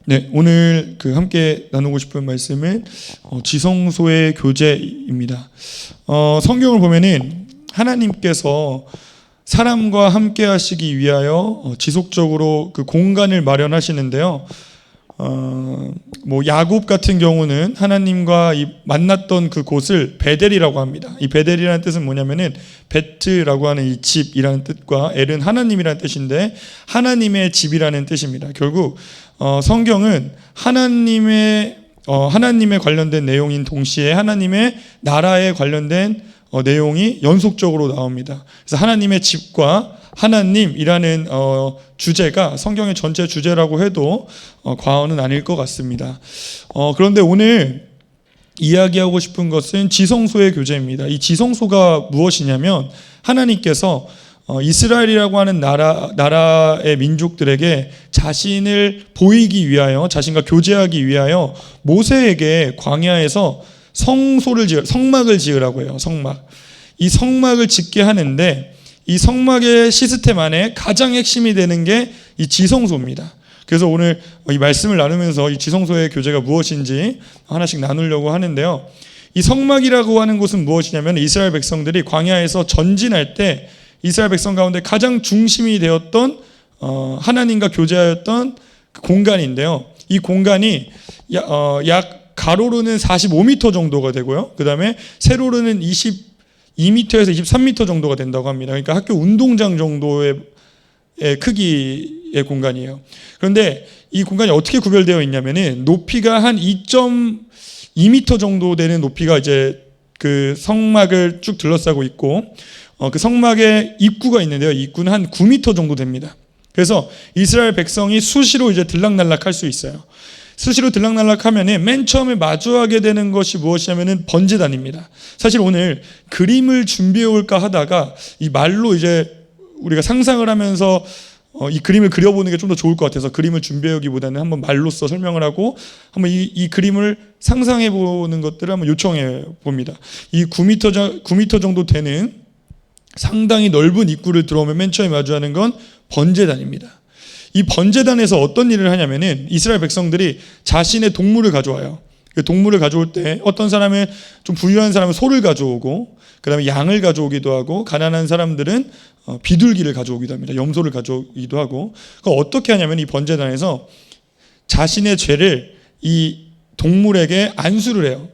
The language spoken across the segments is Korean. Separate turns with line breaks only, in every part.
네, 오늘 함께 나누고 싶은 말씀은 지성소의 교제입니다. 성경을 보면은 하나님께서 사람과 함께 하시기 위하여 지속적으로 그 공간을 마련하시는데요. 야곱 같은 경우는 하나님과 만났던 그 곳을 베델이라고 합니다. 이 베델이라는 뜻은 뭐냐면은 베트라고 하는 이 집이라는 뜻과 엘은 하나님이라는 뜻인데 하나님의 집이라는 뜻입니다. 결국 성경은 하나님의 관련된 내용인 동시에 하나님의 나라에 관련된 내용이 연속적으로 나옵니다. 그래서 하나님의 집과 하나님이라는 주제가 성경의 전체 주제라고 해도 과언은 아닐 것 같습니다. 그런데 오늘 이야기하고 싶은 것은 지성소의 교제입니다. 이 지성소가 무엇이냐면 하나님께서 이스라엘이라고 하는 나라의 민족들에게 자신을 보이기 위하여, 자신과 교제하기 위하여 모세에게 광야에서 성막을 지으라고 해요. 이 성막을 짓게 하는데 이 성막의 시스템 안에 가장 핵심이 되는 게 이 지성소입니다. 그래서 오늘 이 말씀을 나누면서 이 지성소의 교제가 무엇인지 하나씩 나누려고 하는데요. 이 성막이라고 하는 곳은 무엇이냐면 이스라엘 백성들이 광야에서 전진할 때 이스라엘 백성 가운데 가장 중심이 되었던 하나님과 교제하였던 그 공간인데요. 이 공간이 약 가로로는 45m 정도가 되고요. 그 다음에 세로로는 22m에서 23m 정도가 된다고 합니다. 그러니까 학교 운동장 정도의 크기의 공간이에요. 그런데 이 공간이 어떻게 구별되어 있냐면은 높이가 한 2.2m 정도 되는 높이가 이제 그 성막을 쭉 둘러싸고 있고 그 성막에 입구가 있는데요. 입구는 한 9m 정도 됩니다. 그래서 이스라엘 백성이 수시로 이제 들락날락할 수 있어요. 수시로 들락날락하면은 맨 처음에 마주하게 되는 것이 무엇이냐면은 번제단입니다. 사실 오늘 그림을 준비해 올까 하다가 이 말로 이제 우리가 상상을 하면서 이 그림을 그려보는 게 좀 더 좋을 것 같아서 그림을 준비해 오기보다는 한번 말로써 설명을 하고 한번 이 그림을 상상해 보는 것들을 한번 요청해 봅니다. 이 9m 정도 되는 상당히 넓은 입구를 들어오면 맨 처음에 마주하는 건 번제단입니다. 이 번제단에서 어떤 일을 하냐면은 이스라엘 백성들이 자신의 동물을 가져와요. 그 동물을 가져올 때 어떤 사람은 좀 부유한 사람은 소를 가져오고 그 다음에 양을 가져오기도 하고 가난한 사람들은 비둘기를 가져오기도 합니다. 염소를 가져오기도 하고 어떻게 하냐면 이 번제단에서 자신의 죄를 이 동물에게 안수를 해요.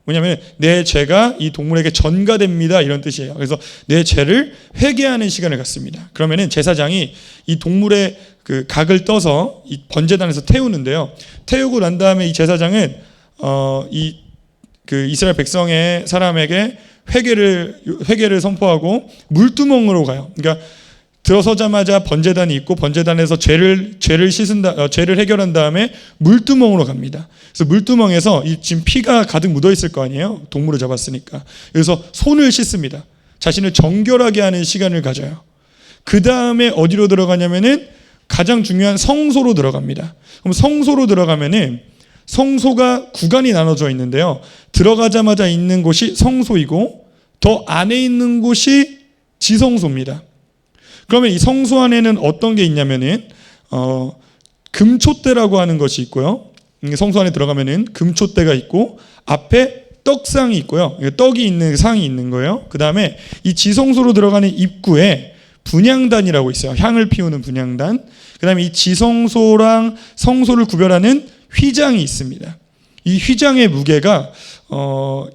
뭐냐면 내 죄가 이 동물에게 전가됩니다 이런 뜻이에요. 그래서 내 죄를 회개하는 시간을 갖습니다. 그러면은 제사장이 이 동물의 그 각을 떠서 이 번제단에서 태우는데요. 태우고 난 다음에 이 제사장은 그 이스라엘 백성의 사람에게 회개를 선포하고 물두멍으로 가요. 그러니까 들어서자마자 번제단이 있고 번제단에서 죄를 해결한 다음에 물두멍으로 갑니다. 그래서 물두멍에서 지금 피가 가득 묻어 있을 거 아니에요. 동물을 잡았으니까. 그래서 손을 씻습니다. 자신을 정결하게 하는 시간을 가져요. 그 다음에 어디로 들어가냐면은 가장 중요한 성소로 들어갑니다. 그럼 성소로 들어가면은 성소가 구간이 나눠져 있는데요. 들어가자마자 있는 곳이 성소이고 더 안에 있는 곳이 지성소입니다. 그러면 이 성소 안에는 어떤 게 있냐면은 금촛대라고 하는 것이 있고요. 성소 안에 들어가면은 금촛대가 있고 앞에 떡상이 있고요. 떡이 있는 상이 있는 거예요. 그 다음에 이 지성소로 들어가는 입구에 분향단이라고 있어요. 향을 피우는 분향단. 그 다음에 이 지성소랑 성소를 구별하는 휘장이 있습니다. 이 휘장의 무게가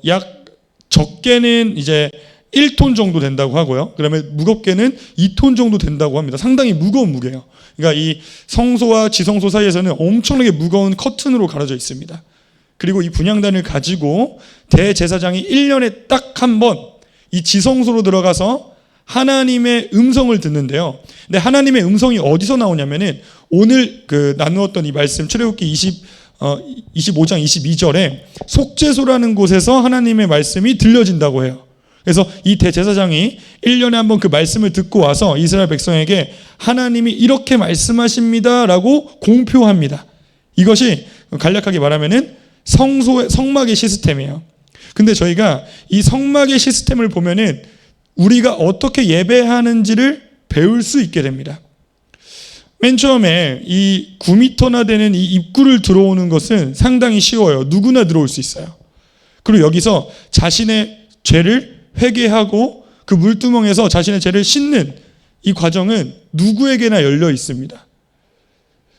약 적게는 이제 1톤 정도 된다고 하고요. 그러면 무겁게는 2톤 정도 된다고 합니다. 상당히 무거운 무게예요. 그러니까 이 성소와 지성소 사이에서는 엄청나게 무거운 커튼으로 가려져 있습니다. 그리고 이 분향단을 가지고 대제사장이 1년에 딱 한 번 이 지성소로 들어가서 하나님의 음성을 듣는데요. 근데 하나님의 음성이 어디서 나오냐면은 오늘 나누었던 이 말씀 출애굽기 25장 22절에 속죄소라는 곳에서 하나님의 말씀이 들려진다고 해요. 그래서 이 대제사장이 1년에 한 번 그 말씀을 듣고 와서 이스라엘 백성에게 하나님이 이렇게 말씀하십니다 라고 공표합니다. 이것이 간략하게 말하면은 성막의 시스템이에요. 근데 저희가 이 성막의 시스템을 보면은 우리가 어떻게 예배하는지를 배울 수 있게 됩니다. 맨 처음에 이 9m나 되는 이 입구를 들어오는 것은 상당히 쉬워요. 누구나 들어올 수 있어요. 그리고 여기서 자신의 죄를 회개하고 그 물두멍에서 자신의 죄를 씻는 이 과정은 누구에게나 열려 있습니다.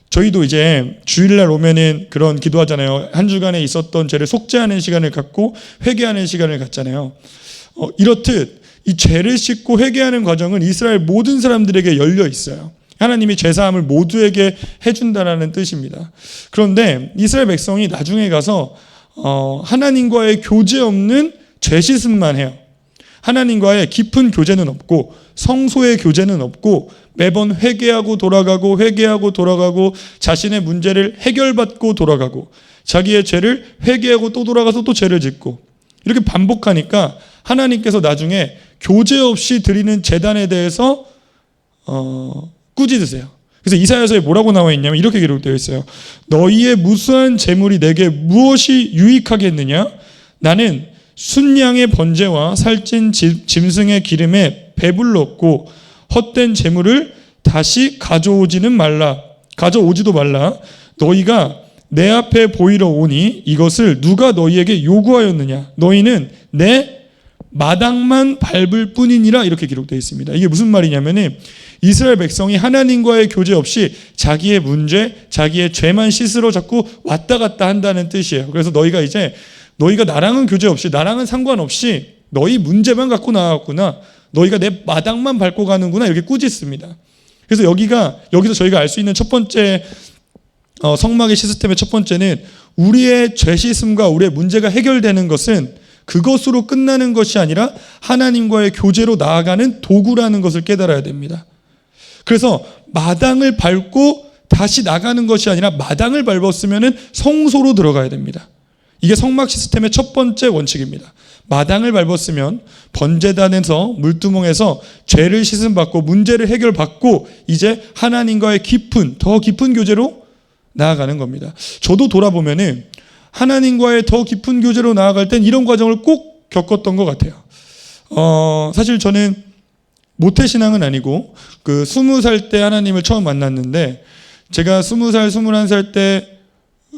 저희도 이제 주일날 오면은 그런 기도하잖아요. 한 주간에 있었던 죄를 속죄하는 시간을 갖고 회개하는 시간을 갖잖아요. 이렇듯 이 죄를 씻고 회개하는 과정은 이스라엘 모든 사람들에게 열려 있어요. 하나님이 죄사함을 모두에게 해준다라는 뜻입니다. 그런데 이스라엘 백성이 나중에 가서 하나님과의 교제 없는 죄 씻음만 해요. 하나님과의 깊은 교제는 없고 성소의 교제는 없고 매번 회개하고 돌아가고 회개하고 돌아가고 자신의 문제를 해결받고 돌아가고 자기의 죄를 회개하고 또 돌아가서 또 죄를 짓고 이렇게 반복하니까 하나님께서 나중에 교제 없이 드리는 제단에 대해서 꾸짖으세요. 그래서 이사야서에 뭐라고 나와 있냐면 이렇게 기록되어 있어요. 너희의 무수한 재물이 내게 무엇이 유익하겠느냐? 나는 순양의 번제와 살찐 짐승의 기름에 배불렀고 헛된 재물을 다시 가져오지도 말라. 너희가 내 앞에 보이러 오니 이것을 누가 너희에게 요구하였느냐? 너희는 내 마당만 밟을 뿐이니라. 이렇게 기록되어 있습니다. 이게 무슨 말이냐면은 이스라엘 백성이 하나님과의 교제 없이 자기의 문제, 자기의 죄만 씻으러 자꾸 왔다 갔다 한다는 뜻이에요. 그래서 너희가 나랑은 교제 없이, 나랑은 상관없이 너희 문제만 갖고 나왔구나. 너희가 내 마당만 밟고 가는구나. 이렇게 꾸짖습니다. 그래서 여기서 저희가 알 수 있는 첫 번째 성막의 시스템의 첫 번째는 우리의 죄 씻음과 우리의 문제가 해결되는 것은 그것으로 끝나는 것이 아니라 하나님과의 교제로 나아가는 도구라는 것을 깨달아야 됩니다. 그래서 마당을 밟고 다시 나가는 것이 아니라 마당을 밟았으면 성소로 들어가야 됩니다. 이게 성막 시스템의 첫 번째 원칙입니다. 마당을 밟았으면 번제단에서 물두멍에서 죄를 씻음받고 문제를 해결받고 이제 하나님과의 더 깊은 교제로 나아가는 겁니다. 저도 돌아보면은 하나님과의 더 깊은 교제로 나아갈 땐 이런 과정을 꼭 겪었던 것 같아요. 사실 저는 모태신앙은 아니고 20살 때 하나님을 처음 만났는데 제가 20살, 21살 때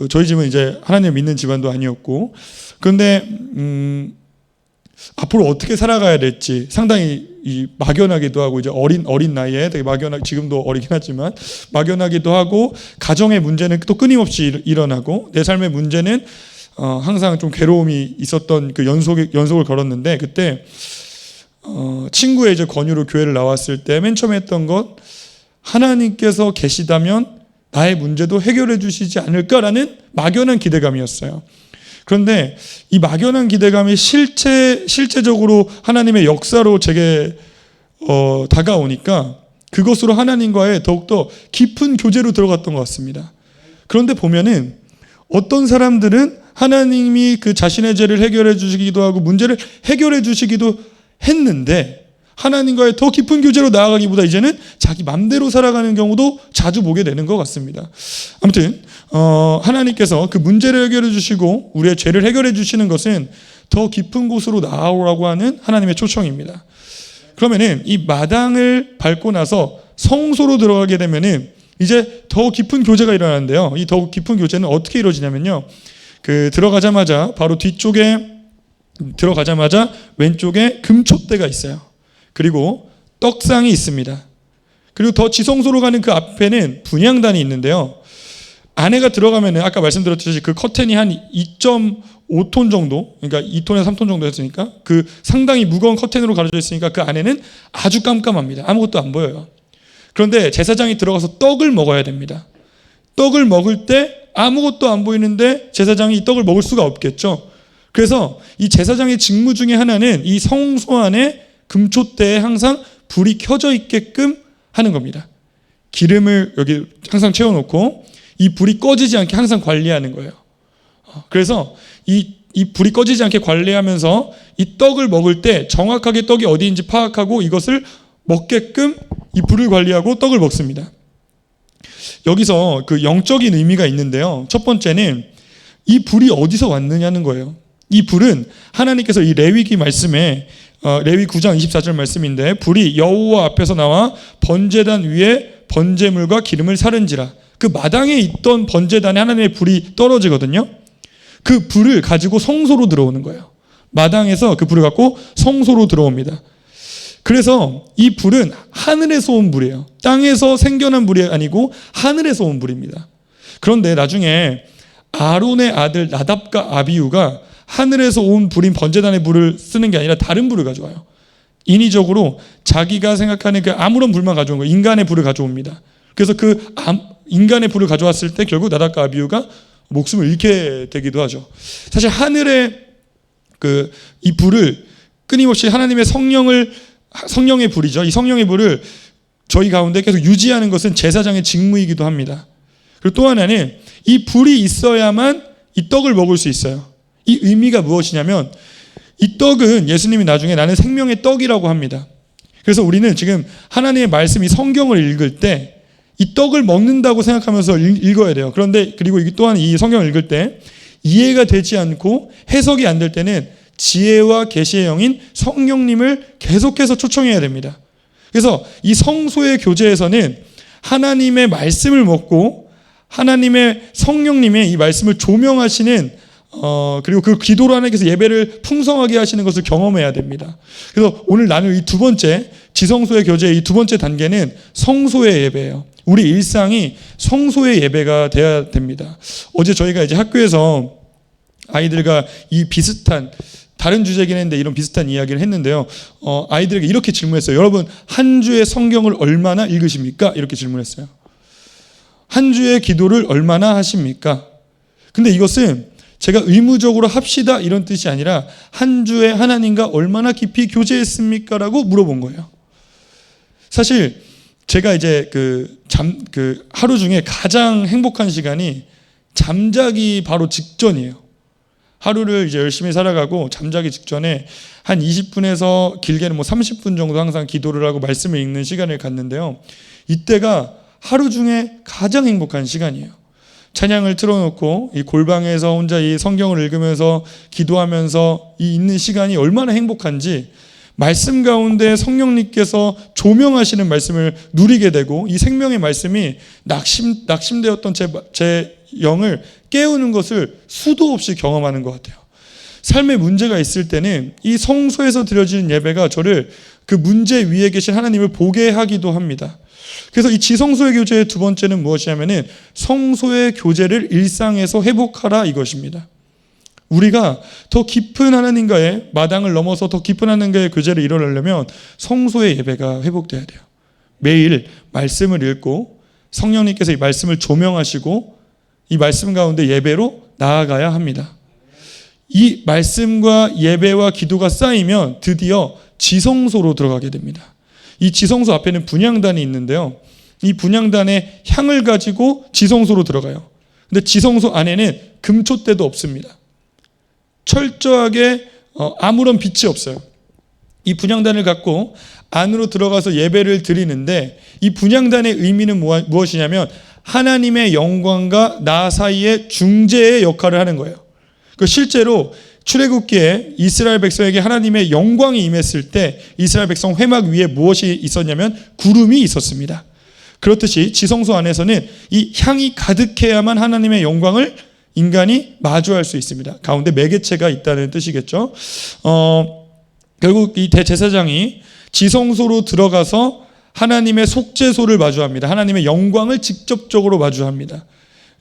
저희 집은 이제 하나님을 믿는 집안도 아니었고 그런데 앞으로 어떻게 살아가야 될지 상당히 막연하기도 하고 이제 어린 나이에 되게 지금도 어리긴 하지만 막연하기도 하고 가정의 문제는 또 끊임없이 일어나고 내 삶의 문제는 항상 좀 괴로움이 있었던 그 연속을 걸었는데 그때 친구의 이제 권유로 교회를 나왔을 때 맨 처음 했던 것 하나님께서 계시다면 나의 문제도 해결해 주시지 않을까라는 막연한 기대감이었어요. 그런데 이 막연한 기대감이 실제적으로 하나님의 역사로 제게 다가오니까 그것으로 하나님과의 더욱더 깊은 교제로 들어갔던 것 같습니다. 그런데 보면은 어떤 사람들은 하나님이 그 자신의 죄를 해결해 주시기도 하고 문제를 해결해 주시기도 했는데 하나님과의 더 깊은 교제로 나아가기보다 이제는 자기 맘대로 살아가는 경우도 자주 보게 되는 것 같습니다. 아무튼 하나님께서 그 문제를 해결해 주시고 우리의 죄를 해결해 주시는 것은 더 깊은 곳으로 나아오라고 하는 하나님의 초청입니다. 그러면은 이 마당을 밟고 나서 성소로 들어가게 되면은 이제 더 깊은 교제가 일어나는데요. 이 더 깊은 교제는 어떻게 이루어지냐면요. 들어가자마자 바로 뒤쪽에 들어가자마자 왼쪽에 금촛대가 있어요. 그리고 떡상이 있습니다. 그리고 더 지성소로 가는 그 앞에는 분향단이 있는데요. 안에가 들어가면은 아까 말씀드렸듯이 그 커튼이 한 2.5톤 정도, 그러니까 2톤에서 3톤 정도 였으니까 그 상당히 무거운 커튼으로 가려져 있으니까 그 안에는 아주 깜깜합니다. 아무것도 안 보여요. 그런데 제사장이 들어가서 떡을 먹어야 됩니다. 떡을 먹을 때 아무것도 안 보이는데 제사장이 이 떡을 먹을 수가 없겠죠. 그래서 이 제사장의 직무 중에 하나는 이 성소 안에 금촛대에 항상 불이 켜져 있게끔 하는 겁니다. 기름을 여기 항상 채워놓고 이 불이 꺼지지 않게 항상 관리하는 거예요. 그래서 이 불이 꺼지지 않게 관리하면서 이 떡을 먹을 때 정확하게 떡이 어디인지 파악하고 이것을 먹게끔 이 불을 관리하고 떡을 먹습니다. 여기서 그 영적인 의미가 있는데요. 첫 번째는 이 불이 어디서 왔느냐는 거예요. 이 불은 하나님께서 이 레위기 말씀에 레위 9장 24절 말씀인데 불이 여호와 앞에서 나와 번제단 위에 번제물과 기름을 사른지라. 그 마당에 있던 번제단에 하나님의 불이 떨어지거든요. 그 불을 가지고 성소로 들어오는 거예요. 마당에서 그 불을 갖고 성소로 들어옵니다. 그래서 이 불은 하늘에서 온 불이에요. 땅에서 생겨난 불이 아니고 하늘에서 온 불입니다. 그런데 나중에 아론의 아들 나답과 아비후가 하늘에서 온 불인 번제단의 불을 쓰는 게 아니라 다른 불을 가져와요. 인위적으로 자기가 생각하는 그 아무런 불만 가져온 거예요. 인간의 불을 가져옵니다. 그래서 그 인간의 불을 가져왔을 때 결국 나답과 아비후가 목숨을 잃게 되기도 하죠. 사실 하늘의 이 불을 끊임없이 하나님의 성령의 불이죠. 이 성령의 불을 저희 가운데 계속 유지하는 것은 제사장의 직무이기도 합니다. 그리고 또 하나는 이 불이 있어야만 이 떡을 먹을 수 있어요. 이 의미가 무엇이냐면 이 떡은 예수님이 나중에 나는 생명의 떡이라고 합니다. 그래서 우리는 지금 하나님의 말씀, 이 성경을 읽을 때 이 떡을 먹는다고 생각하면서 읽어야 돼요. 그런데 그리고 또한 이 성경을 읽을 때 이해가 되지 않고 해석이 안 될 때는 지혜와 계시의 영인 성령님을 계속해서 초청해야 됩니다. 그래서 이 성소의 교제에서는 하나님의 말씀을 먹고 하나님의 성령님의 이 말씀을 조명하시는 그리고 그 기도로 하나님께서 예배를 풍성하게 하시는 것을 경험해야 됩니다. 그래서 오늘 나눌 이 두 번째 지성소의 교제의 이 두 번째 단계는 성소의 예배예요. 우리 일상이 성소의 예배가 돼야 됩니다. 어제 저희가 이제 학교에서 아이들과 이 비슷한 다른 주제긴 했는데 이런 비슷한 이야기를 했는데요. 아이들에게 이렇게 질문했어요. 여러분 한 주의 성경을 얼마나 읽으십니까? 이렇게 질문했어요. 한 주의 기도를 얼마나 하십니까? 근데 이것은 제가 의무적으로 합시다 이런 뜻이 아니라 한 주에 하나님과 얼마나 깊이 교제했습니까? 라고 물어본 거예요. 사실 제가 이제 하루 중에 가장 행복한 시간이 잠자기 바로 직전이에요. 하루를 이제 열심히 살아가고 잠자기 직전에 한 20분에서 길게는 30분 정도 항상 기도를 하고 말씀을 읽는 시간을 갖는데요. 이때가 하루 중에 가장 행복한 시간이에요. 찬양을 틀어놓고 이 골방에서 혼자 이 성경을 읽으면서 기도하면서 이 있는 시간이 얼마나 행복한지 말씀 가운데 성령님께서 조명하시는 말씀을 누리게 되고 이 생명의 말씀이 낙심되었던 제 영을 깨우는 것을 수도 없이 경험하는 것 같아요. 삶에 문제가 있을 때는 이 성소에서 드려지는 예배가 저를 그 문제 위에 계신 하나님을 보게 하기도 합니다. 그래서 이 지성소의 교제의 두 번째는 무엇이냐면은 성소의 교제를 일상에서 회복하라 이것입니다. 우리가 더 깊은 하나님과의 마당을 넘어서 더 깊은 하나님과의 교제를 이뤄내려면 성소의 예배가 회복돼야 돼요. 매일 말씀을 읽고 성령님께서 이 말씀을 조명하시고 이 말씀 가운데 예배로 나아가야 합니다. 이 말씀과 예배와 기도가 쌓이면 드디어 지성소로 들어가게 됩니다. 이 지성소 앞에는 분향단이 있는데요. 이 분향단의 향을 가지고 지성소로 들어가요. 근데 지성소 안에는 금촛대도 없습니다. 철저하게 아무런 빛이 없어요. 이 분향단을 갖고 안으로 들어가서 예배를 드리는데 이 분향단의 의미는 무엇이냐면 하나님의 영광과 나 사이의 중재의 역할을 하는 거예요. 실제로 출애굽기에 이스라엘 백성에게 하나님의 영광이 임했을 때 이스라엘 백성 회막 위에 무엇이 있었냐면 구름이 있었습니다. 그렇듯이 지성소 안에서는 이 향이 가득해야만 하나님의 영광을 인간이 마주할 수 있습니다. 가운데 매개체가 있다는 뜻이겠죠. 결국 이 대제사장이 지성소로 들어가서 하나님의 속죄소를 마주합니다. 하나님의 영광을 직접적으로 마주합니다.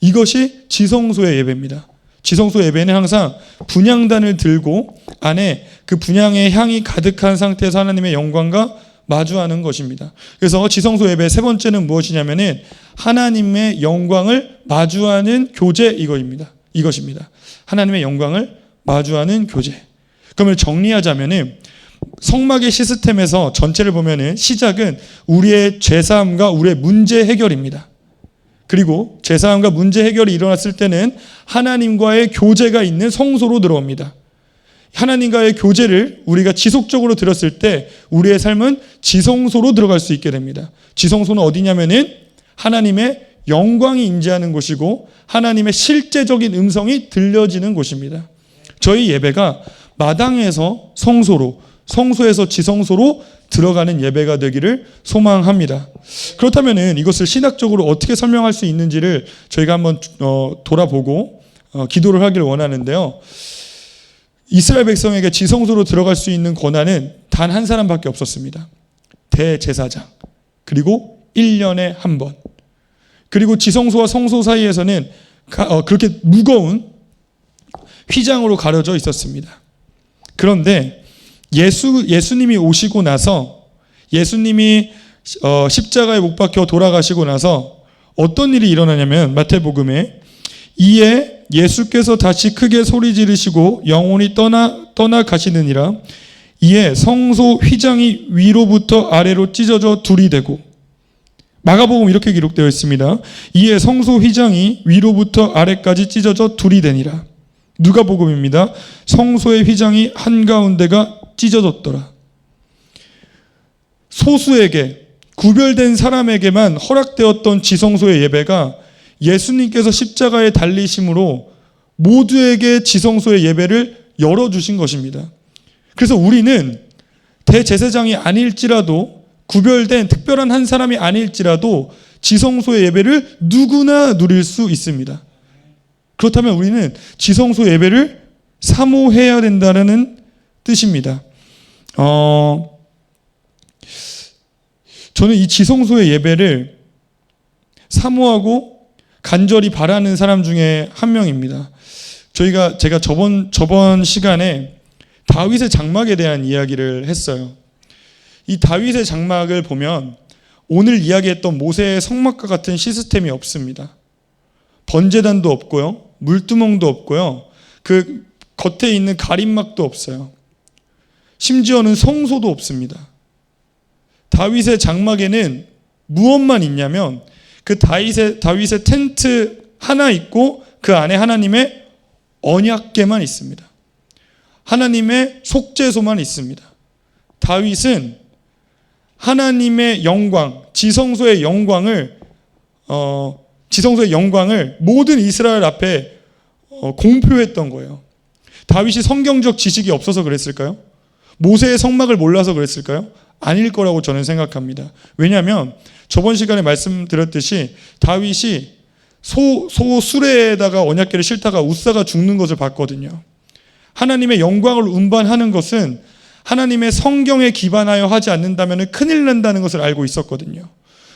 이것이 지성소의 예배입니다. 지성소 예배는 항상 분향단을 들고 안에 그 분향의 향이 가득한 상태에서 하나님의 영광과 마주하는 것입니다. 그래서 지성소 예배의 세 번째는 무엇이냐면은 하나님의 영광을 마주하는 교제 이것입니다. 하나님의 영광을 마주하는 교제. 그러면 정리하자면은 성막의 시스템에서 전체를 보면은 시작은 우리의 죄사함과 우리의 문제 해결입니다. 그리고 죄사함과 문제 해결이 일어났을 때는 하나님과의 교제가 있는 성소로 들어옵니다. 하나님과의 교제를 우리가 지속적으로 들었을 때 우리의 삶은 지성소로 들어갈 수 있게 됩니다. 지성소는 어디냐면은 하나님의 영광이 임재하는 곳이고 하나님의 실제적인 음성이 들려지는 곳입니다. 저희 예배가 마당에서 성소로, 성소에서 지성소로 들어가는 예배가 되기를 소망합니다. 그렇다면 이것을 신학적으로 어떻게 설명할 수 있는지를 저희가 한번 돌아보고 기도를 하기를 원하는데요. 이스라엘 백성에게 지성소로 들어갈 수 있는 권한은 단 한 사람밖에 없었습니다. 대제사장. 그리고 1년에 한 번. 그리고 지성소와 성소 사이에서는 그렇게 무거운 휘장으로 가려져 있었습니다. 그런데 예수님이 오시고 나서, 예수님이 십자가에 못 박혀 돌아가시고 나서 어떤 일이 일어나냐면, 마태복음에 이에 예수께서 다시 크게 소리 지르시고 영혼이 떠나 가시느니라. 이에 성소 휘장이 위로부터 아래로 찢어져 둘이 되고, 마가복음 이렇게 기록되어 있습니다. 이에 성소 휘장이 위로부터 아래까지 찢어져 둘이 되니라. 누가복음입니다. 성소의 휘장이 한가운데가 찢어졌더라. 소수에게, 구별된 사람에게만 허락되었던 지성소의 예배가 예수님께서 십자가에 달리심으로 모두에게 지성소의 예배를 열어주신 것입니다. 그래서 우리는 대제사장이 아닐지라도, 구별된 특별한 한 사람이 아닐지라도 지성소의 예배를 누구나 누릴 수 있습니다. 그렇다면 우리는 지성소 예배를 사모해야 된다는 뜻입니다. 저는 이 지성소의 예배를 사모하고 간절히 바라는 사람 중에 한 명입니다. 제가 저번 시간에 다윗의 장막에 대한 이야기를 했어요. 이 다윗의 장막을 보면 오늘 이야기했던 모세의 성막과 같은 시스템이 없습니다. 번제단도 없고요, 물두멍도 없고요, 그 겉에 있는 가림막도 없어요. 심지어는 성소도 없습니다. 다윗의 장막에는 무엇만 있냐면 그 다윗의 텐트 하나 있고 그 안에 하나님의 언약궤만 있습니다. 하나님의 속죄소만 있습니다. 다윗은 하나님의 영광, 지성소의 영광을 모든 이스라엘 앞에 공표했던 거예요. 다윗이 성경적 지식이 없어서 그랬을까요? 모세의 성막을 몰라서 그랬을까요? 아닐 거라고 저는 생각합니다. 왜냐하면 저번 시간에 말씀드렸듯이 다윗이 소 수레에다가 언약궤를 싣다가 웃사가 죽는 것을 봤거든요. 하나님의 영광을 운반하는 것은 하나님의 성경에 기반하여 하지 않는다면 큰일 난다는 것을 알고 있었거든요.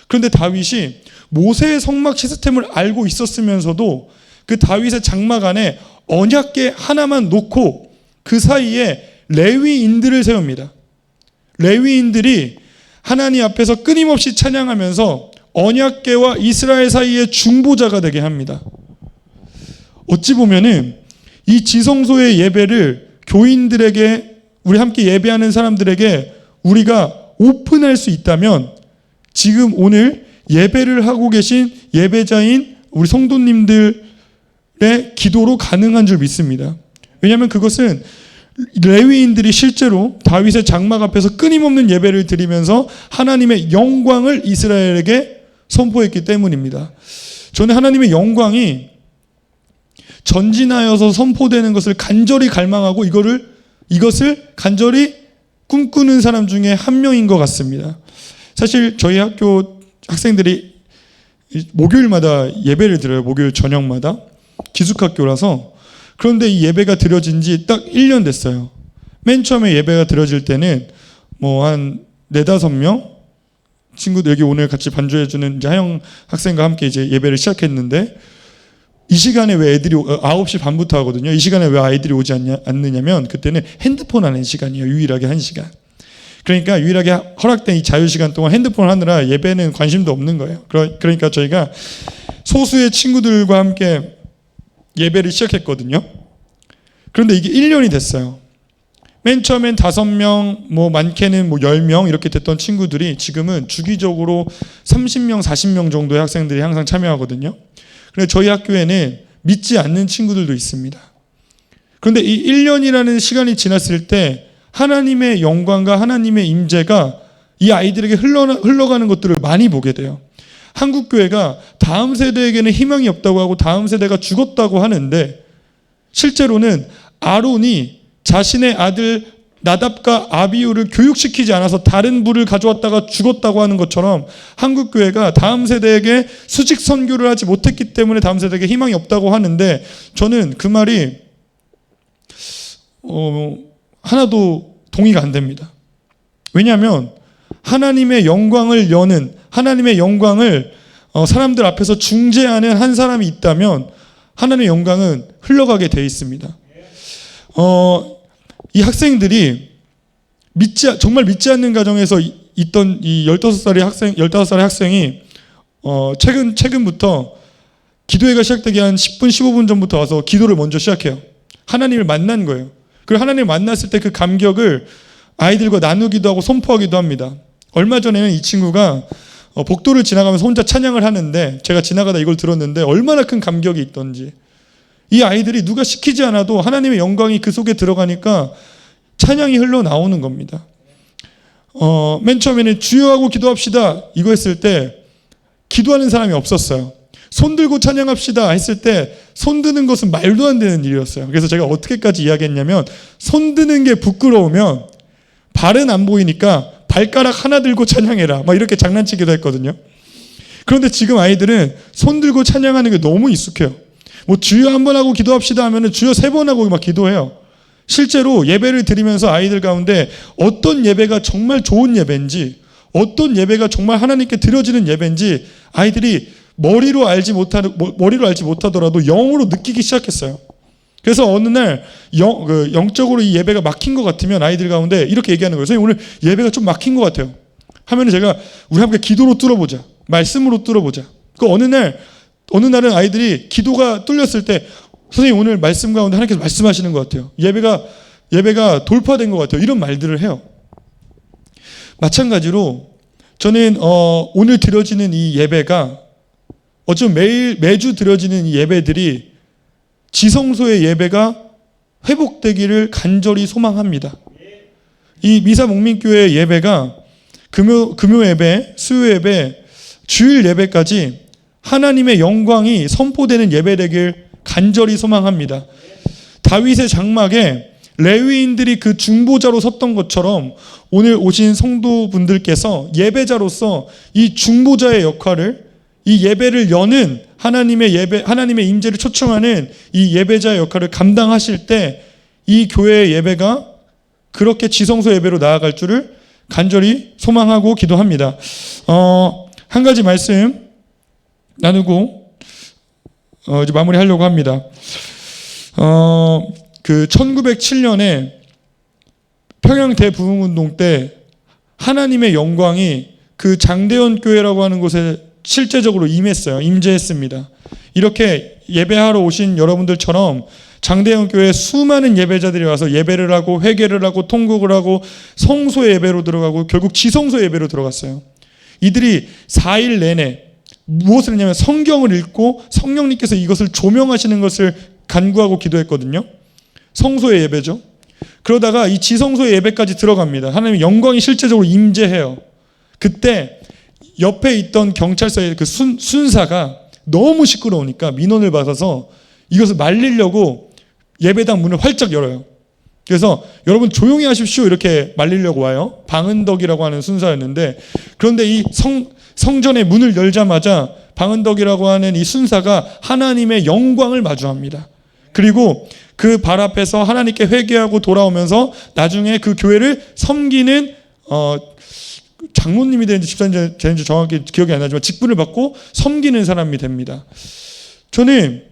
그런데 다윗이 모세의 성막 시스템을 알고 있었으면서도 그 다윗의 장막 안에 언약궤 하나만 놓고 그 사이에 레위인들을 세웁니다. 레위인들이 하나님 앞에서 끊임없이 찬양하면서 언약궤와 이스라엘 사이의 중보자가 되게 합니다. 어찌 보면은 이 지성소의 예배를 교인들에게, 우리 함께 예배하는 사람들에게 우리가 오픈할 수 있다면 지금 오늘 예배를 하고 계신 예배자인 우리 성도님들의 기도로 가능한 줄 믿습니다. 왜냐하면 그것은 레위인들이 실제로 다윗의 장막 앞에서 끊임없는 예배를 드리면서 하나님의 영광을 이스라엘에게 선포했기 때문입니다. 저는 하나님의 영광이 전진하여서 선포되는 것을 간절히 갈망하고 이것을 간절히 꿈꾸는 사람 중에 한 명인 것 같습니다. 사실 저희 학교 학생들이 목요일마다 예배를 드려요. 목요일 저녁마다. 기숙학교라서. 그런데 이 예배가 드려진 지 딱 1년 됐어요. 맨 처음에 예배가 드려질 때는 뭐 한 4-5명 친구들, 여기 오늘 같이 반주해주는 이제 하영 학생과 함께 이제 예배를 시작했는데, 이 시간에 왜 애들이 9시 반부터 하거든요. 이 시간에 왜 아이들이 오지 않느냐면 그때는 핸드폰 하는 시간이에요. 유일하게 1시간. 그러니까 유일하게 허락된 이 자유시간 동안 핸드폰을 하느라 예배는 관심도 없는 거예요. 그러니까 저희가 소수의 친구들과 함께 예배를 시작했거든요. 그런데 이게 1년이 됐어요. 맨 처음엔 5명, 뭐 많게는 뭐 10명 이렇게 됐던 친구들이 지금은 주기적으로 30명, 40명 정도의 학생들이 항상 참여하거든요. 그런데 저희 학교에는 믿지 않는 친구들도 있습니다. 그런데 이 1년이라는 시간이 지났을 때 하나님의 영광과 하나님의 임재가 이 아이들에게 흘러가는 것들을 많이 보게 돼요. 한국교회가 다음 세대에게는 희망이 없다고 하고 다음 세대가 죽었다고 하는데, 실제로는 아론이 자신의 아들 나답과 아비후를 교육시키지 않아서 다른 부를 가져왔다가 죽었다고 하는 것처럼 한국 교회가 다음 세대에게 수직 선교를 하지 못했기 때문에 다음 세대에게 희망이 없다고 하는데, 저는 그 말이 하나도 동의가 안 됩니다. 왜냐하면 하나님의 영광을 여는, 하나님의 영광을 사람들 앞에서 중재하는 한 사람이 있다면 하나님의 영광은 흘러가게 돼 있습니다. 이 학생들이 정말 믿지 않는 가정에서 있던 이 15살의 학생이 최근부터 기도회가 시작되기 한 10분, 15분 전부터 와서 기도를 먼저 시작해요. 하나님을 만난 거예요. 그리고 하나님을 만났을 때 그 감격을 아이들과 나누기도 하고 선포하기도 합니다. 얼마 전에는 이 친구가 복도를 지나가면서 혼자 찬양을 하는데, 제가 지나가다 이걸 들었는데 얼마나 큰 감격이 있던지, 이 아이들이 누가 시키지 않아도 하나님의 영광이 그 속에 들어가니까 찬양이 흘러나오는 겁니다. 맨 처음에는 주여하고 기도합시다 이거 했을 때 기도하는 사람이 없었어요. 손 들고 찬양합시다 했을 때 손 드는 것은 말도 안 되는 일이었어요. 그래서 제가 어떻게까지 이야기했냐면, 손 드는 게 부끄러우면 발은 안 보이니까 발가락 하나 들고 찬양해라 막 이렇게 장난치기도 했거든요. 그런데 지금 아이들은 손 들고 찬양하는 게 너무 익숙해요. 뭐 주여 한 번 하고 기도합시다 하면은 주여 3번 하고 막 기도해요. 실제로 예배를 드리면서 아이들 가운데 어떤 예배가 정말 좋은 예배인지, 어떤 예배가 정말 하나님께 드려지는 예배인지 아이들이 머리로 알지 못하더라도 영으로 느끼기 시작했어요. 그래서 어느 날 영적으로 이 예배가 막힌 것 같으면 아이들 가운데 이렇게 얘기하는 거예요. 선생님, 오늘 예배가 좀 막힌 것 같아요. 하면은 제가 우리 함께 기도로 뚫어보자, 말씀으로 뚫어보자. 그 어느 날은 아이들이 기도가 뚫렸을 때, 선생님 오늘 말씀 가운데 하나님께서 말씀하시는 것 같아요. 예배가 돌파된 것 같아요. 이런 말들을 해요. 마찬가지로 저는 오늘 드려지는 이 예배가, 어쩌면 매주 드려지는 이 예배들이 지성소의 예배가 회복되기를 간절히 소망합니다. 이 미사목민교회 예배가 금요 예배, 수요 예배, 주일 예배까지 하나님의 영광이 선포되는 예배 되길 간절히 소망합니다. 다윗의 장막에 레위인들이 그 중보자로 섰던 것처럼 오늘 오신 성도분들께서 예배자로서 이 중보자의 역할을, 이 예배를 여는 하나님의 임재를 초청하는 이 예배자의 역할을 감당하실 때 이 교회의 예배가 그렇게 지성소 예배로 나아갈 줄을 간절히 소망하고 기도합니다. 한 가지 말씀 나누고 이제 마무리하려고 합니다. 1907년에 평양 대부흥운동 때 하나님의 영광이 그 장대현 교회라고 하는 곳에 실제적으로 임재했습니다. 이렇게 예배하러 오신 여러분들처럼 장대현 교회에 수많은 예배자들이 와서 예배를 하고 회개를 하고 통곡을 하고 성소 예배로 들어가고 결국 지성소 예배로 들어갔어요. 이들이 4일 내내 무엇을 했냐면 성경을 읽고 성령님께서 이것을 조명하시는 것을 간구하고 기도했거든요. 성소의 예배죠. 그러다가 이 지성소의 예배까지 들어갑니다. 하나님의 영광이 실제적으로 임재해요. 그때 옆에 있던 경찰서의 그 순사가 너무 시끄러우니까 민원을 받아서 이것을 말리려고 예배당 문을 활짝 열어요. 그래서 여러분 조용히 하십시오 이렇게 말리려고 와요. 방은덕이라고 하는 순사였는데, 그런데 이 성전의 문을 열자마자 방은덕이라고 하는 이 순사가 하나님의 영광을 마주합니다. 그리고 그 발 앞에서 하나님께 회개하고 돌아오면서 나중에 그 교회를 섬기는 장로님이 되는지 집사님이 되는지 정확히 기억이 안 나지만 직분을 받고 섬기는 사람이 됩니다. 저는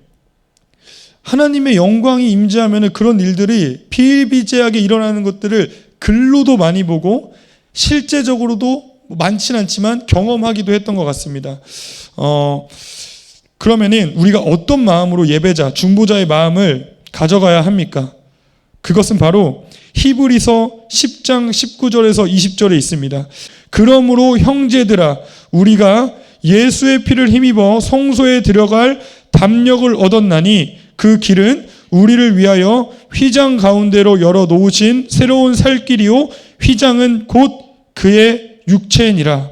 하나님의 영광이 임재하면 그런 일들이 비일비재하게 일어나는 것들을 글로도 많이 보고 실제적으로도 많지는 않지만 경험하기도 했던 것 같습니다. 그러면은 우리가 어떤 마음으로 예배자, 중보자의 마음을 가져가야 합니까? 그것은 바로 히브리서 10장 19절에서 20절에 있습니다. 그러므로 형제들아, 우리가 예수의 피를 힘입어 성소에 들어갈 담력을 얻었나니 그 길은 우리를 위하여 휘장 가운데로 열어 놓으신 새로운 살 길이요 휘장은 곧 그의 육체니라.